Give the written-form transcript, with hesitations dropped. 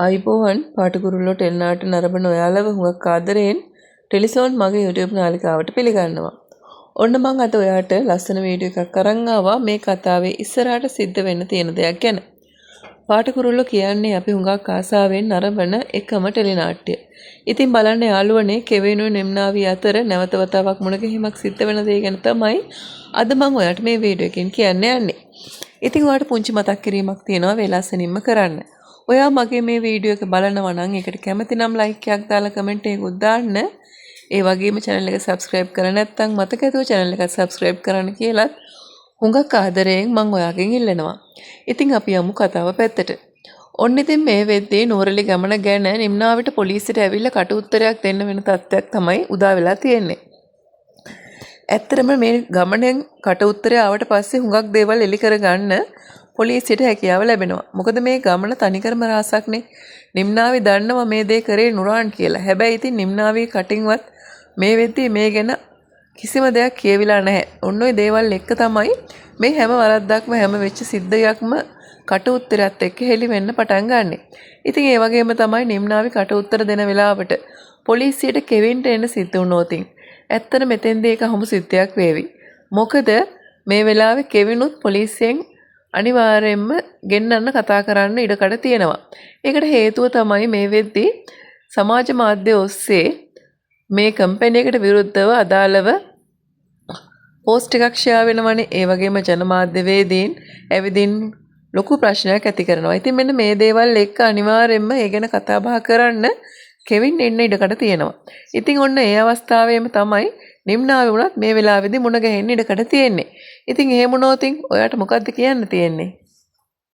අයිබෝවන් පාටකුරුල්ලෝ ටෙල්නාට නරඹන ඔයාලව හුඟක් ආදරයෙන් ටෙලිසෝන් මගේ YouTube නාලිකාවට පිළිගන්නවා. ඔන්න මං අද ඔයාට ලස්සන වීඩියෝ එකක් අරන් ආවා මේ කතාවේ ඉස්සරහට සිද්ධ වෙන්න තියෙන දෙයක් ගැන. පාටකුරුල්ලෝ කියන්නේ අපි හුඟක් ආසාවෙන් නරඹන එකම ටෙලි නාට්‍ය. ඉතින් බලන්න යාළුවනේ කෙවිනුයි නිම්නාවි අතර නැවත වතාවක් මුණ ගැහිමක් සිද්ධ වෙන දේ ගැන තමයි අද මං ඔයාට මේ වීඩියෝ එකෙන් කියන්න යන්නේ. ඉතින් ඔයාට පුංචි මතක් කිරීමක් තියෙනවා වෙලාසනින්ම කරන්න. ඔයා මගේ මේ වීඩියෝ එක බලනවා නම් ඒකට කැමති නම් ලයික් එකක් දාලා කමෙන්ට් එකකුත් දාන්න. ඒ වගේම channel එක subscribe කරලා නැත්නම් මතක ඇතුව channel එක subscribe කරන්න කියලාත් හුඟක් ආදරයෙන් මම ඔයාගෙන් ඉල්ලනවා. ඉතින් අපි යමු කතාව පැත්තට. ඔන්න ඉතින් මේ වෙද්දී නූරලි ගමන ගැන නිම්නාවිට පොලිසියට ඇවිල්ලා කට උත්තරයක් දෙන්න වෙන තත්ත්වයක් තමයි උදා වෙලා තියෙන්නේ. ඇත්තටම මේ ගමනෙන් කට උත්තරය ආවට පස්සේ හුඟක් දේවල් එලි කරගන්න පොලිසියට හැකියාව ලැබෙනවා. මොකද මේ ගමන තනිකරම රාසක්නේ. නිම්නාවි දන්නවා මේ දේ කරේ නුරාන් කියලා. හැබැයි ඉතින් නිම්නාවි කටින්වත් මේ වෙද්දී මේ ගැන කිසිම දෙයක් කියවිලා නැහැ. ඔන්න ඔය දේවල් එක්ක තමයි මේ හැම වරද්දක්ම හැම වෙච්ච සිද්ධියක්ම කට උත්තරයත් එක්ක හෙලි වෙන්න පටන් ගන්නෙ. ඉතින් ඒ වගේම තමයි නිම්නාවි කට උත්තර දෙන වෙලාවට පොලිසියට කෙවින්ට එන්න සිද්ධ වුණොත් ඇත්තට මෙතෙන්දී ඒක හමු සිද්ධියක් වේවි. මොකද මේ වෙලාවේ කෙවිනුත් පොලිසියෙන් අනිවාර්යයෙන්ම ගෙන්නන්න කතා කරන්න ඉඩකඩ තියෙනවා. ඒකට හේතුව තමයි මේ වෙද්දී සමාජ මාධ්‍ය ඔස්සේ මේ කම්පැනි එකට විරුද්ධව අදාළව පෝස්ට් එකක් ෂෙයා වෙනවනේ. ඒ වගේම ජනමාධ්‍ය වේදීන් ඇවිදින් ලොකු ප්‍රශ්නයක් ඇති කරනවා. ඉතින් මෙන්න මේ දේවල් එක්ක අනිවාර්යයෙන්ම ඒ ගැන කතා බහ කරන්න කෙවින් එන්න ඉඩකඩ තියෙනවා. ඉතින් ඔන්න ඒ අවස්ථාවේම තමයි නිම්නාවි වුණත් මේ වෙලාවේදී මුණ ගැහෙන්න ඉඩකඩ තියෙන්නේ. ඉතින් එහෙම වුණොත් ඔයාට මොකද්ද කියන්න තියෙන්නේ?